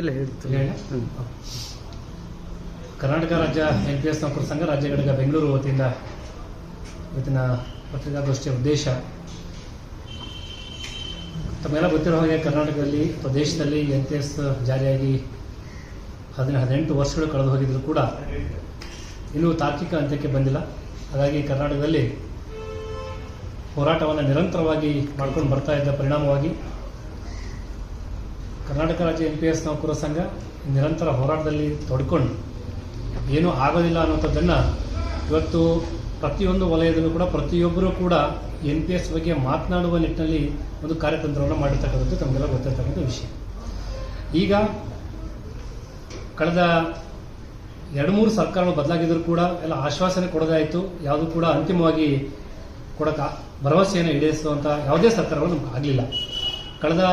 ಇಲ್ಲ ಹೇಳ್ತು. ಕರ್ನಾಟಕ ರಾಜ್ಯ NPS ನೌಕರ ಸಂಘ ರಾಜ್ಯ ಘಟಕ ಬೆಂಗಳೂರು ವತಿಯಿಂದ ಇವತ್ತಿನ ಪತ್ರಿಕಾಗೋಷ್ಠಿಯ ಉದ್ದೇಶ, ತಮ್ಮೆಲ್ಲ ಗೊತ್ತಿರೋ ಹಾಗೆ ಕರ್ನಾಟಕದಲ್ಲಿ ಅಥವಾ ದೇಶದಲ್ಲಿ NPS ಜಾರಿಯಾಗಿ 18 ವರ್ಷಗಳು ಕಳೆದು ಹೋಗಿದ್ರು ಕೂಡ ಇನ್ನೂ ತಾರ್ಕಿಕ ಅಂತ್ಯಕ್ಕೆ ಬಂದಿಲ್ಲ. ಹಾಗಾಗಿ ಕರ್ನಾಟಕದಲ್ಲಿ ಹೋರಾಟವನ್ನು ನಿರಂತರವಾಗಿ ಮಾಡ್ಕೊಂಡು ಬರ್ತಾ ಇದ್ದ ಪರಿಣಾಮವಾಗಿ ಕರ್ನಾಟಕ ರಾಜ್ಯ NPS ನೌಕರ ಸಂಘ ನಿರಂತರ ಹೋರಾಟದಲ್ಲಿ ತೊಡ್ಕೊಂಡು ಏನೂ ಆಗೋದಿಲ್ಲ ಅನ್ನೋಂಥದ್ದನ್ನು ಇವತ್ತು ಪ್ರತಿಯೊಂದು ವಲಯದಲ್ಲೂ ಕೂಡ ಪ್ರತಿಯೊಬ್ಬರೂ ಕೂಡ NPS ಬಗ್ಗೆ ಮಾತನಾಡುವ ನಿಟ್ಟಿನಲ್ಲಿ ಒಂದು ಕಾರ್ಯತಂತ್ರವನ್ನು ಮಾಡಿರ್ತಕ್ಕಂಥದ್ದು ತಮಗೆಲ್ಲ ಗೊತ್ತಿರ್ತಕ್ಕಂಥ ವಿಷಯ. ಈಗ ಕಳೆದ 2-3 ಸರ್ಕಾರಗಳು ಬದಲಾಗಿದ್ರು ಕೂಡ ಎಲ್ಲ ಆಶ್ವಾಸನೆ ಕೊಡೋದಾಯಿತು, ಯಾವುದು ಕೂಡ ಅಂತಿಮವಾಗಿ ಕೊಡೋಕೆ ಭರವಸೆಯನ್ನು ಈಡೇರಿಸುವಂಥ ಯಾವುದೇ ಸರ್ಕಾರಗಳು ನಮ್ಗೆ ಆಗಲಿಲ್ಲ. ಕಳೆದ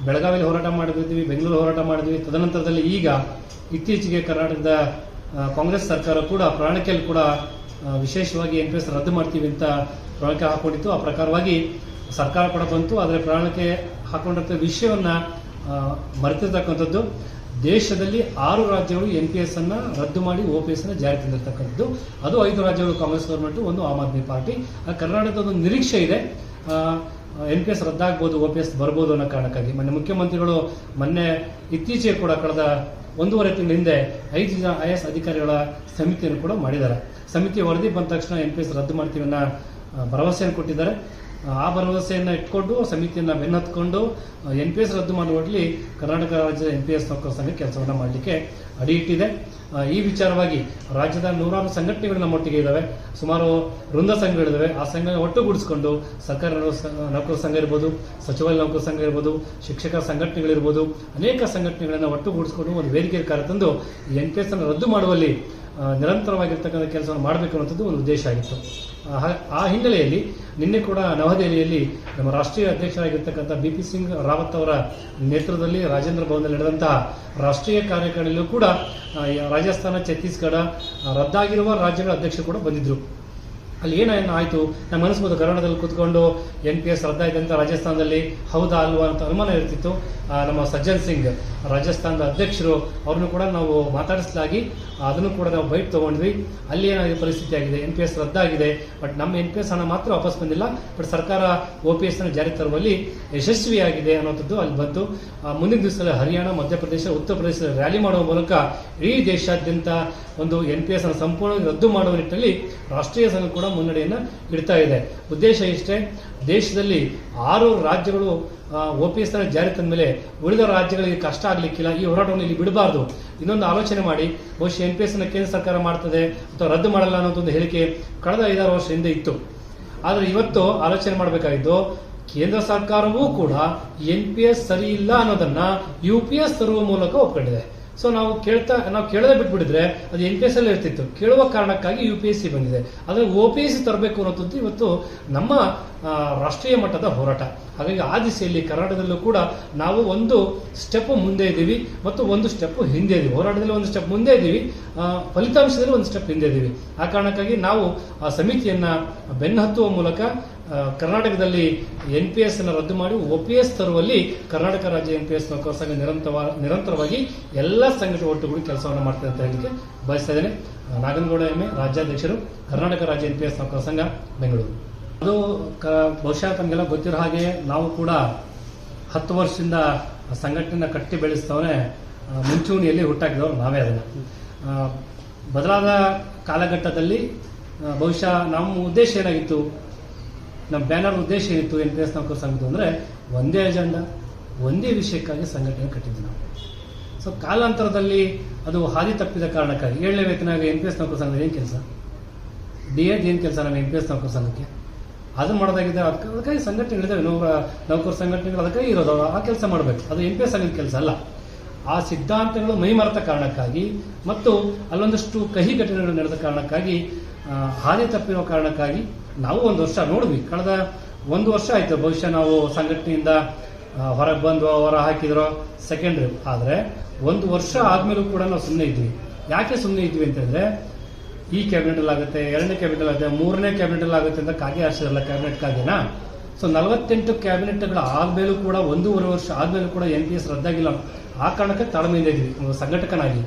ಬೆಳಗಾವಿಯಲ್ಲಿ ಹೋರಾಟ ಮಾಡಿದ್ವಿ, ಬೆಂಗಳೂರು ಹೋರಾಟ ಮಾಡಿದ್ವಿ. ತದನಂತರದಲ್ಲಿ ಈಗ ಇತ್ತೀಚೆಗೆ ಕರ್ನಾಟಕದ ಕಾಂಗ್ರೆಸ್ ಸರ್ಕಾರ ಕೂಡ ಪ್ರಣಾಳಿಕೆಯಲ್ಲಿ ಕೂಡ ವಿಶೇಷವಾಗಿ NPS ರದ್ದು ಮಾಡ್ತೀವಿ ಅಂತ ಪ್ರಣಾಳಿಕೆ ಹಾಕೊಂಡಿತ್ತು. ಆ ಪ್ರಕಾರವಾಗಿ ಸರ್ಕಾರ ಕೂಡ ಬಂತು. ಆದರೆ ಪ್ರಣಾಳಿಕೆ ಹಾಕೊಂಡಿರೋ ವಿಷಯವನ್ನು ಮರೆತಿರ್ತಕ್ಕಂಥದ್ದು, ದೇಶದಲ್ಲಿ 6 ರಾಜ್ಯಗಳು NPS ಅನ್ನು ರದ್ದು ಮಾಡಿ OPS ಅನ್ನು ಜಾರಿ ತಂದಿರತಕ್ಕಂಥದ್ದು. ಅದು 5 ರಾಜ್ಯಗಳು ಕಾಂಗ್ರೆಸ್ ಗೌರ್ಮೆಂಟು, 1 ಆಮ್ ಆದ್ಮಿ ಪಾರ್ಟಿ. ಕರ್ನಾಟಕದ ಒಂದು ನಿರೀಕ್ಷೆ ಇದೆ, NPS ರದ್ದಾಗ್ಬೋದು, OPS ಬರ್ಬೋದು ಅನ್ನೋ ಕಾರಣಕ್ಕಾಗಿ ಮೊನ್ನೆ ಮುಖ್ಯಮಂತ್ರಿಗಳು ಇತ್ತೀಚೆಗೆ ಕೂಡ ಕಳೆದ 1.5 ತಿಂಗಳ ಹಿಂದೆ 5 ಜನ IAS ಅಧಿಕಾರಿಗಳ ಸಮಿತಿಯನ್ನು ಕೂಡ ಮಾಡಿದ್ದಾರೆ. ಸಮಿತಿ ವರದಿ ಬಂದ ತಕ್ಷಣ NPS ರದ್ದು ಮಾಡ್ತೀವಿ ಅನ್ನೋ ಭರವಸೆಯನ್ನು ಕೊಟ್ಟಿದ್ದಾರೆ. ಆ ಭರವಸೆಯನ್ನು ಇಟ್ಕೊಂಡು ಸಮಿತಿಯನ್ನು ಬೆನ್ನತ್ಕೊಂಡು NPS ರದ್ದು ಮಾಡುವಲ್ಲಿ ಕರ್ನಾಟಕ ರಾಜ್ಯದ NPS ನೌಕರ ಸಂಘ ಕೆಲಸವನ್ನು ಮಾಡಲಿಕ್ಕೆ ಅಡಿ ಇಟ್ಟಿದೆ. ಈ ವಿಚಾರವಾಗಿ ರಾಜ್ಯದ 100 ಸಂಘಟನೆಗಳು ನಮ್ಮೊಟ್ಟಿಗೆ ಇದ್ದಾವೆ, ಸುಮಾರು ವೃಂದ ಸಂಘಗಳಿದ್ದಾವೆ. ಆ ಸಂಘ ಒಟ್ಟುಗೂಡಿಸಿಕೊಂಡು ಸರ್ಕಾರಿ ನೌಕರ ಸಂಘ ಇರ್ಬೋದು, ಸಚಿವಾಲಯ ನೌಕರ ಸಂಘ ಇರ್ಬೋದು, ಶಿಕ್ಷಕರ ಸಂಘಟನೆಗಳಿರ್ಬೋದು, ಅನೇಕ ಸಂಘಟನೆಗಳನ್ನು ಒಟ್ಟುಗೂಡಿಸಿಕೊಂಡು ಒಂದು ವೇದಿಕೆ ಕರೆತಂದು NPS ಅನ್ನು ರದ್ದು ಮಾಡುವಲ್ಲಿ ನಿರಂತರವಾಗಿರ್ತಕ್ಕಂಥ ಕೆಲಸವನ್ನು ಮಾಡಬೇಕು ಅನ್ನೋಂಥದ್ದು ಒಂದು ಉದ್ದೇಶ ಆಗಿತ್ತು. ಆ ಹಿನ್ನೆಲೆಯಲ್ಲಿ ನಿನ್ನೆ ಕೂಡ ನವದೆಹಲಿಯಲ್ಲಿ ನಮ್ಮ ರಾಷ್ಟ್ರೀಯ ಅಧ್ಯಕ್ಷರಾಗಿರ್ತಕ್ಕಂಥ BP ಸಿಂಗ್ ರಾವತ್ ಅವರ ನೇತೃತ್ವದಲ್ಲಿ ರಾಜೇಂದ್ರ ಭವನದಲ್ಲಿ ನಡೆದಂತಹ ರಾಷ್ಟ್ರೀಯ ಕಾರ್ಯಕಾರಿಣಿಯಲ್ಲೂ ಕೂಡ ರಾಜಸ್ಥಾನ, ಛತ್ತೀಸ್ಗಢ ರದ್ದಾಗಿರುವ ರಾಜ್ಯಗಳ ಅಧ್ಯಕ್ಷರು ಕೂಡ ಬಂದಿದ್ರು. ಅಲ್ಲಿ ಏನೇನು ಆಯಿತು ನಮ್ಗೆ ಅನಿಸ್ಬೋದು, ಕರ್ನಾಟಕದಲ್ಲಿ ಕೂತ್ಕೊಂಡು NPS ರದ್ದಾಯಿತು ಅಂತ ರಾಜಸ್ಥಾನದಲ್ಲಿ ಹೌದಾ ಅಲ್ವಾ ಅಂತ ಅನುಮಾನ ಇರ್ತಿತ್ತು. ನಮ್ಮ ಸಜ್ಜನ್ ಸಿಂಗ್ ರಾಜಸ್ಥಾನದ ಅಧ್ಯಕ್ಷರು ಅವ್ರನ್ನು ಕೂಡ ನಾವು ಮಾತಾಡಿಸಲಾಗಿ ಅದನ್ನು ಕೂಡ ನಾವು ಬೈಟ್ ತೊಗೊಂಡ್ವಿ. ಅಲ್ಲಿ ಏನಾಗಿದೆ ಪರಿಸ್ಥಿತಿ ಆಗಿದೆ, NPS ರದ್ದಾಗಿದೆ, ಬಟ್ ನಮ್ಮ NPS ಹಣ ಮಾತ್ರ ವಾಪಸ್ ಬಂದಿಲ್ಲ, ಬಟ್ ಸರ್ಕಾರ OPS ಅನ್ನು ಜಾರಿ ತರುವಲ್ಲಿ ಯಶಸ್ವಿಯಾಗಿದೆ ಅನ್ನೋಂಥದ್ದು ಅಲ್ಲಿ ಬಂತು. ಮುಂದಿನ ದಿವಸದಲ್ಲಿ ಹರಿಯಾಣ, ಮಧ್ಯಪ್ರದೇಶ, ಉತ್ತರ ಪ್ರದೇಶದಲ್ಲಿ ರ್ಯಾಲಿ ಮಾಡುವ ಮೂಲಕ ಇಡೀ ದೇಶಾದ್ಯಂತ ಒಂದು NPS ಅನ್ನು ಸಂಪೂರ್ಣವಾಗಿ ರದ್ದು ಮಾಡುವ ನಿಟ್ಟಿನಲ್ಲಿ ರಾಷ್ಟ್ರೀಯ ಸಂಘ ಕೂಡ ಮುನ್ನಡೆಯನ್ನು ಇಡ್ತಾ ಇದೆ. ಉದ್ದೇಶ ಇಷ್ಟೇ, ದೇಶದಲ್ಲಿ 6 ರಾಜ್ಯಗಳು OPS ಅನ್ನು ಜಾರಿ ತಂದ ಮೇಲೆ ಉಳಿದ ರಾಜ್ಯಗಳಿಗೆ ಕಷ್ಟ ಆಗಲಿಕ್ಕಿಲ್ಲ. ಈ ಹೋರಾಟವನ್ನು ಇಲ್ಲಿ ಬಿಡಬಾರ್ದು. ಇನ್ನೊಂದು ಆಲೋಚನೆ ಮಾಡಿ, ಬಹುಶಃ NPS ಅನ್ನು ಕೇಂದ್ರ ಸರ್ಕಾರ ಮಾಡ್ತದೆ ಅಥವಾ ರದ್ದು ಮಾಡಲ್ಲ ಅನ್ನೋದೊಂದು ಹೇಳಿಕೆ ಕಳೆದ 5-6 ವರ್ಷ ಹಿಂದೆ ಇತ್ತು. ಆದರೆ ಇವತ್ತು ಆಲೋಚನೆ ಮಾಡಬೇಕಾಗಿದ್ದು, ಕೇಂದ್ರ ಸರ್ಕಾರವೂ ಕೂಡ NPS ಸರಿ ಇಲ್ಲ ಅನ್ನೋದನ್ನ UPS ತರುವ ಮೂಲಕ ಒಪ್ಕೊಂಡಿದೆ. ಸೊ ನಾವು ಕೇಳದೆ ಬಿಟ್ಬಿಟ್ಟಿದ್ರೆ ಅದು NPS ಅಲ್ಲಿ ಇರ್ತಿತ್ತು. ಕೇಳುವ ಕಾರಣಕ್ಕಾಗಿ UPSC ಬಂದಿದೆ. ಆದರೆ OPSC ತರಬೇಕು ಅನ್ನೋದು ಇವತ್ತು ನಮ್ಮ ರಾಷ್ಟ್ರೀಯ ಮಟ್ಟದ ಹೋರಾಟ. ಹಾಗಾಗಿ ಆ ದಿಸೆಯಲ್ಲಿ ಕರ್ನಾಟಕದಲ್ಲೂ ಕೂಡ ನಾವು ಒಂದು ಸ್ಟೆಪ್ ಮುಂದೆ ಇದ್ದೀವಿ ಮತ್ತು ಒಂದು ಸ್ಟೆಪ್ ಹಿಂದೆ ಇದ್ದೀವಿ. ಹೋರಾಟದಲ್ಲಿ ಒಂದು ಸ್ಟೆಪ್ ಮುಂದೆ ಇದ್ದೀವಿ, ಫಲಿತಾಂಶದಲ್ಲಿ ಒಂದು ಸ್ಟೆಪ್ ಹಿಂದೆ ಇದ್ದೀವಿ. ಆ ಕಾರಣಕ್ಕಾಗಿ ನಾವು ಆ ಸಮಿತಿಯನ್ನು ಬೆನ್ನಹತ್ತುವ ಮೂಲಕ ಕರ್ನಾಟಕದಲ್ಲಿ NPS ಅನ್ನು ರದ್ದು ಮಾಡಿ OPS ತರುವಲ್ಲಿ ಕರ್ನಾಟಕ ರಾಜ್ಯ NPS ನೌಕರ ಸಂಘ ನಿರಂತರವಾಗಿ ಎಲ್ಲ ಸಂಘಟನೆ ಒಟ್ಟುಗೂಡಿ ಕೆಲಸವನ್ನು ಮಾಡ್ತದೆ ಅಂತ ಹೇಳಲಿಕ್ಕೆ ಬಯಸ್ತಾ ಇದ್ದೇನೆ. ನಾಗನಗೌಡ ಎಮ್ಮೆ, ರಾಜ್ಯಾಧ್ಯಕ್ಷರು, ಕರ್ನಾಟಕ ರಾಜ್ಯ NPS ನೌಕರ ಸಂಘ, ಬೆಂಗಳೂರು. ಅದು ಬಹುಶಃ ತಮಗೆಲ್ಲ ಗೊತ್ತಿರೋ ಹಾಗೆ ನಾವು ಕೂಡ 10 ವರ್ಷದಿಂದ ಸಂಘಟನೆಯನ್ನು ಕಟ್ಟಿ ಬೆಳೆಸ್ತವನೇ ಮುಂಚೂಣಿಯಲ್ಲಿ ಹುಟ್ಟಾಕಿದವರು ನಾವೇ. ಅದನ್ನು ಬದಲಾದ ಕಾಲಘಟ್ಟದಲ್ಲಿ ಬಹುಶಃ ನಮ್ಮ ಉದ್ದೇಶ ಏನಾಗಿತ್ತು, ನಮ್ಮ ಬ್ಯಾನರ್ ಉದ್ದೇಶ ಏನಿತ್ತು NPS ನೌಕರ ಸಂಘದ್ದು ಅಂದರೆ ಒಂದೇ ಅಜೆಂಡಾ, ಒಂದೇ ವಿಷಯಕ್ಕಾಗಿ ಸಂಘಟನೆ ಕಟ್ಟಿದ್ವಿ ನಾವು. ಸೊ ಕಾಲಾಂತರದಲ್ಲಿ ಅದು ಹಾದಿ ತಪ್ಪಿದ ಕಾರಣಕ್ಕಾಗಿ 7ನೇ ವೇತನ NPS ನೌಕರ ಸಂಘದ ಏನು ಕೆಲಸ, DAದ ಏನು ಕೆಲಸ ನಮ್ಮ NPS ನೌಕರ ಸಂಘಕ್ಕೆ, ಅದನ್ನು ಮಾಡೋದಾಗಿದೆ. ಅದಕ್ಕಾಗಿ ಸಂಘಟನೆಗಳಿದ್ದಾವೆ, ನೌಕರ ಸಂಘಟನೆಗಳು ಅದಕ್ಕಾಗಿ ಇರೋದು, ಆ ಕೆಲಸ ಮಾಡಬೇಕು. ಅದು NPS ಸಂಘದ ಕೆಲಸ ಅಲ್ಲ. ಆ ಸಿದ್ಧಾಂತಗಳು ಮೈಮರೆತ ಕಾರಣಕ್ಕಾಗಿ ಮತ್ತು ಅಲ್ಲೊಂದಷ್ಟು ಕಹಿ ಘಟನೆಗಳು ನಡೆದ ಕಾರಣಕ್ಕಾಗಿ, ಹಾದಿ ತಪ್ಪಿರೋ ಕಾರಣಕ್ಕಾಗಿ ನಾವು 1 ವರ್ಷ ನೋಡಿದ್ವಿ. ಕಳೆದ 1 ವರ್ಷ ಆಯಿತು ಬಹುಶಃ ನಾವು ಸಂಘಟನೆಯಿಂದ ಹೊರಗೆ ಬಂದು ಹೊರ ಹಾಕಿದ್ರು, ಸೆಕೆಂಡ್ರಿ. ಆದರೆ 1 ವರ್ಷ ಆದಮೇಲೂ ಕೂಡ ನಾವು ಸುಮ್ಮನೆ ಇದ್ವಿ. ಯಾಕೆ ಸುಮ್ಮನೆ ಇದ್ವಿ ಅಂತಂದರೆ, ಈ ಕ್ಯಾಬಿನೆಟ್ ಆಗುತ್ತೆ, 2ನೇ ಕ್ಯಾಬಿನೆಟ್ ಆಗುತ್ತೆ, 3ನೇ ಕ್ಯಾಬಿನೆಟ್ ಆಗುತ್ತೆ ಅಂತ ಕಾಗೆ ಹಾರಿಸಿದ್ರಲ್ಲ ಕ್ಯಾಬಿನೆಟ್ ಕಾಗೆನಾ. ಸೊ 48 ಕ್ಯಾಬಿನೆಟ್ಗಳ ಆದ್ಮೇಲೂ ಕೂಡ 1.5 ವರ್ಷ ಆದ್ಮೇಲೂ ಕೂಡ NPS ರದ್ದಾಗಿಲ್ಲ. ಆ ಕಾರಣಕ್ಕೆ ತಾಳ್ಮೆಯಿಂದ ಇದ್ವಿ ಸಂಘಟಕನಾಗಿ.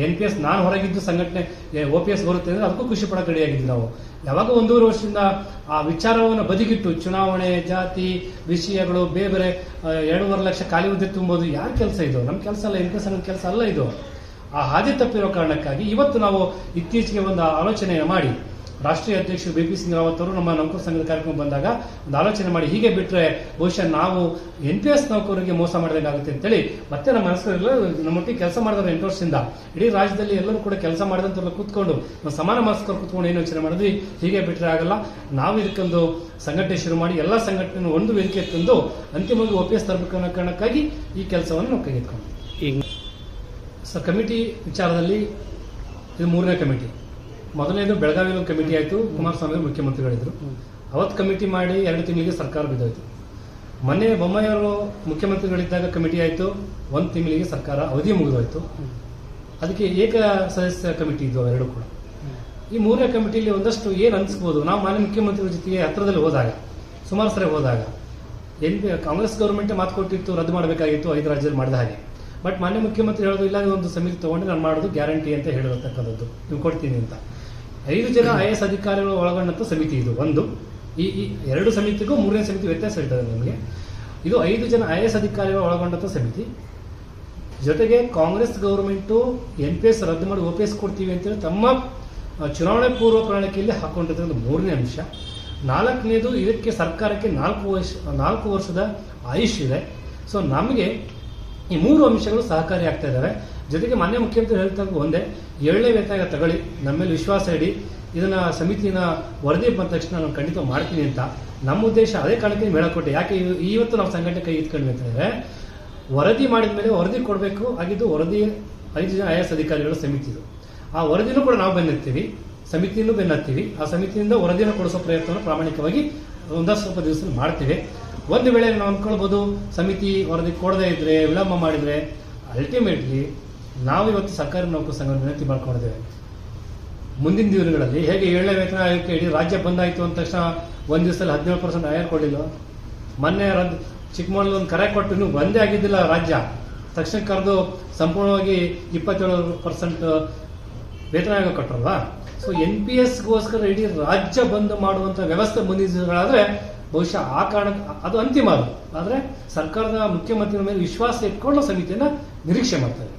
NPS ನಾನು ಹೊರಗಿದ್ದು ಸಂಘಟನೆ OPS ಬರುತ್ತೆ ಅಂದ್ರೆ ಅದಕ್ಕೂ ಖುಷಿ ಪಡೋಕೆ ರೆಡಿಯಾಗಿದ್ವಿ ನಾವು. ಯಾವಾಗ 1.5 ವರ್ಷದಿಂದ ಆ ವಿಚಾರವನ್ನು ಬದಿಗಿಟ್ಟು ಚುನಾವಣೆ, ಜಾತಿ, ವಿಷಯಗಳು, ಬೇರೆ 2.5 ಲಕ್ಷ ಖಾಲಿ ಹುದ್ದೆ ತುಂಬೋದು ಯಾರ ಕೆಲಸ ಇದು? ನಮ್ಮ ಕೆಲಸ ಅಲ್ಲ, NPS ಅನ್ನೋ ಕೆಲಸ ಅಲ್ಲ ಇದು. ಆ ಹಾದಿ ತಪ್ಪಿರೋ ಕಾರಣಕ್ಕಾಗಿ ಇವತ್ತು ನಾವು ಇತ್ತೀಚೆಗೆ ಒಂದು ಆಲೋಚನೆ ಮಾಡಿ, ರಾಷ್ಟ್ರೀಯ ಅಧ್ಯಕ್ಷರು BP ಸಿಂಗ್ ರಾವತ್ ಅವರು ನಮ್ಮ ನೌಕರ ಸಂಘದ ಕಾರ್ಯಕ್ರಮ ಬಂದಾಗ ಒಂದು ಆಲೋಚನೆ ಮಾಡಿ, ಹೀಗೆ ಬಿಟ್ಟರೆ ಬಹುಶಃ ನಾವು NPS ನೌಕರರಿಗೆ ಮೋಸ ಮಾಡಿದಂಗಾಗುತ್ತೆ ಅಂತೇಳಿ ಮತ್ತೆ ನಮ್ಮ ಮನಸ್ಸಲ್ಲ ನಮ್ಮೊಟ್ಟಿಗೆ ಕೆಲಸ ಮಾಡಿದವರು 8 ವರ್ಷದಿಂದ ಇಡೀ ರಾಜ್ಯದಲ್ಲಿ ಎಲ್ಲರೂ ಕೂಡ ಕೆಲಸ ಮಾಡಿದಂತೆಲ್ಲ ಕೂತ್ಕೊಂಡು ಸಮಾನ ಮನಸ್ಕರು ಕೂತ್ಕೊಂಡು ಏನು ಯೋಚನೆ ಮಾಡಿದ್ವಿ, ಹೀಗೆ ಬಿಟ್ಟರೆ ಆಗಲ್ಲ, ನಾವು ಇದಕ್ಕೊಂದು ಸಂಘಟನೆ ಶುರು ಮಾಡಿ ಎಲ್ಲ ಸಂಘಟನೆ ಒಂದು ವೇದಿಕೆ ತಂದು ಅಂತಿಮವಾಗಿ OPS ತರಬೇಕು ಅನ್ನೋ ಕಾರಣಕ್ಕಾಗಿ ಈ ಕೆಲಸವನ್ನು ನಾವು ಕೈಗೆತ್ಕೊಂಡು. ಸರ್, ಕಮಿಟಿ ವಿಚಾರದಲ್ಲಿ ಇದು 3ನೇ ಕಮಿಟಿ. ಮೊದಲನೇದು ಬೆಳಗಾವಿಯಲ್ಲಿ ಒಂದು ಕಮಿಟಿ ಆಯಿತು, ಕುಮಾರಸ್ವಾಮಿ ಮುಖ್ಯಮಂತ್ರಿಗಳಿದ್ರು. ಅವತ್ತು ಕಮಿಟಿ ಮಾಡಿ 2 ತಿಂಗಳಿಗೆ ಸರ್ಕಾರ ಬಿದ್ದೋಯ್ತು. ಮೊನ್ನೆ ಬೊಮ್ಮಾಯಿಯವರು ಮುಖ್ಯಮಂತ್ರಿಗಳಿದ್ದಾಗ ಕಮಿಟಿ ಆಯಿತು, 1 ತಿಂಗಳಿಗೆ ಸರ್ಕಾರ ಅವಧಿ ಮುಗಿದೋಯ್ತು. ಅದಕ್ಕೆ ಏಕ ಸದಸ್ಯ ಕಮಿಟಿ ಇದ್ದು ಅವೆರಡು ಕೂಡ. ಈ 3ನೇ ಕಮಿಟಿಯಲ್ಲಿ ಒಂದಷ್ಟು ಏನು ಅನಿಸ್ಬೋದು, ನಾವು ಮಾನ್ಯ ಮುಖ್ಯಮಂತ್ರಿಗಳ ಜೊತೆಗೆ ಹತ್ರದಲ್ಲಿ ಹೋದಾಗ, ಸುಮಾರು ಸರಿ ಹೋದಾಗ ಕಾಂಗ್ರೆಸ್ ಗೌರ್ಮೆಂಟ್ ಮಾತು ಕೊಟ್ಟಿತ್ತು, ರದ್ದು ಮಾಡಬೇಕಾಗಿತ್ತು 5 ರಾಜ್ಯದಲ್ಲಿ ಮಾಡಿದ ಹಾಗೆ. ಬಟ್ ಮಾನ್ಯ ಮುಖ್ಯಮಂತ್ರಿ ಹೇಳೋದು ಇಲ್ಲ, ಒಂದು ಸಮಿತಿ ತಗೊಂಡು ನಾನು ಮಾಡೋದು ಗ್ಯಾರಂಟಿ ಅಂತ ಹೇಳಿರತಕ್ಕಂಥದ್ದು, ನೀವು ಕೊಡ್ತೀನಿ ಅಂತ. 5 ಜನ IAS ಅಧಿಕಾರಿಗಳು ಒಳಗೊಂಡಂಥ ಸಮಿತಿ ಇದು ಒಂದು. ಈ 2 ಸಮಿತಿಗೂ 3ನೇ ಸಮಿತಿ ವ್ಯತ್ಯಾಸ ಇರ್ತದೆ ನಿಮಗೆ. ಇದು 5 ಜನ IAS ಅಧಿಕಾರಿಗಳು ಒಳಗೊಂಡಂಥ ಸಮಿತಿ. ಜೊತೆಗೆ ಕಾಂಗ್ರೆಸ್ ಗೌರ್ಮೆಂಟು NPS ರದ್ದು ಮಾಡಿ OPS ಕೊಡ್ತೀವಿ ಅಂತೇಳಿ ತಮ್ಮ ಚುನಾವಣೆ ಪೂರ್ವ ಪ್ರಣಾಳಿಕೆಯಲ್ಲಿ ಹಾಕೊಂಡಿರ್ತಕ್ಕಂಥ 3ನೇ ಅಂಶ. 4ನೇದು, ಇದಕ್ಕೆ ಸರ್ಕಾರಕ್ಕೆ 4 ವರ್ಷದ ಆಯುಷ್ ಇದೆ. ಸೊ ನಮಗೆ ಈ 3 ಅಂಶಗಳು ಸಹಕಾರಿ ಆಗ್ತಾ ಇದ್ದಾವೆ. ಜೊತೆಗೆ ಮಾನ್ಯ ಮುಖ್ಯಮಂತ್ರಿ ಹೇಳ್ತಾ ಒಂದೇ, 7ನೇ ವೇತನ ತಗೊಳ್ಳಿ, ನಮ್ಮ ಮೇಲೆ ವಿಶ್ವಾಸ ಇಡಿ, ಇದನ್ನ ಸಮಿತಿನ ವರದಿ ಬಂದ ತಕ್ಷಣ ನಾನು ಖಂಡಿತ ಮಾಡ್ತೀನಿ ಅಂತ ನಮ್ಮ ಉದ್ದೇಶ. ಅದೇ ಕಾರಣಕ್ಕೆ ಮೇಳಕೊಟ್ಟೆ. ಯಾಕೆ ಇವತ್ತು ನಾವು ಸಂಘಟನೆ ಕೈ ಇತ್ಕೊಂಡ್ವಿ ಅಂತಂದ್ರೆ, ವರದಿ ಮಾಡಿದ ಮೇಲೆ ವರದಿ ಕೊಡಬೇಕು ಆಗಿದ್ದು ವರದಿ 5 ಜನ IAS ಅಧಿಕಾರಿಗಳ ಸಮಿತಿ ಇದು. ಆ ವರದಿನೂ ಕೂಡ ನಾವು ಬೆನ್ನತ್ತೀವಿ, ಸಮಿತಿನೂ ಬೆನ್ನತ್ತೀವಿ. ಆ ಸಮಿತಿಯಿಂದ ವರದಿಯನ್ನು ಕೊಡಿಸೋ ಪ್ರಯತ್ನವನ್ನು ಪ್ರಾಮಾಣಿಕವಾಗಿ ಒಂದಷ್ಟು ಸ್ವಲ್ಪ ದಿವಸದಲ್ಲಿ ಮಾಡ್ತೀವಿ. ಒಂದು ವೇಳೆ ನಾವು ಅಂದ್ಕೊಳ್ಬೋದು, ಸಮಿತಿ ವರದಿ ಕೊಡದೇ ಇದ್ರೆ, ವಿಳಂಬ ಮಾಡಿದ್ರೆ, ಅಲ್ಟಿಮೇಟ್ಲಿ ನಾವು ಇವತ್ತು ಸರ್ಕಾರಿ ನೌಕರ ಸಂಘ ವಿನಂತಿ ಮಾಡ್ಕೊಂಡಿದ್ದೇವೆ, ಮುಂದಿನ ದಿನಗಳಲ್ಲಿ ಹೇಗೆ 7ನೇ ವೇತನ ಆಯೋಗಕ್ಕೆ ಇಡೀ ರಾಜ್ಯ ಬಂದಾಯಿತು ಅಂದ ತಕ್ಷಣ ಒಂದು ದಿವಸದಲ್ಲಿ 17% ಆಯರ್ ಕೊಡಲಿಲ್ಲ. ಮೊನ್ನೆ ಚಿಕ್ಕಮಗಳೂರು ಒಂದು ಕರೆ ಕೊಟ್ಟು ಇನ್ನೂ ಬಂದೇ ಆಗಿದ್ದಿಲ್ಲ ರಾಜ್ಯ, ತಕ್ಷಣ ಕರೆದು ಸಂಪೂರ್ಣವಾಗಿ 27% ವೇತನ ಆಯೋಗ ಕೊಟ್ಟರಲ್ವಾ. ಸೊ NPSಗೋಸ್ಕರ ಇಡೀ ರಾಜ್ಯ ಬಂದ್ ಮಾಡುವಂಥ ವ್ಯವಸ್ಥೆ ಮುಂದಿನ ದಿನಗಳಾದರೆ ಬಹುಶಃ ಆ ಕಾರಣ ಅದು ಅಂತಿಮ. ಅದು ಆದರೆ ಸರ್ಕಾರದ ಮುಖ್ಯಮಂತ್ರಿಗಳ ಮೇಲೆ ವಿಶ್ವಾಸ ಇಟ್ಕೊಂಡು ಸಮಿತಿಯನ್ನು ನಿರೀಕ್ಷೆ ಮಾಡ್ತಾರೆ.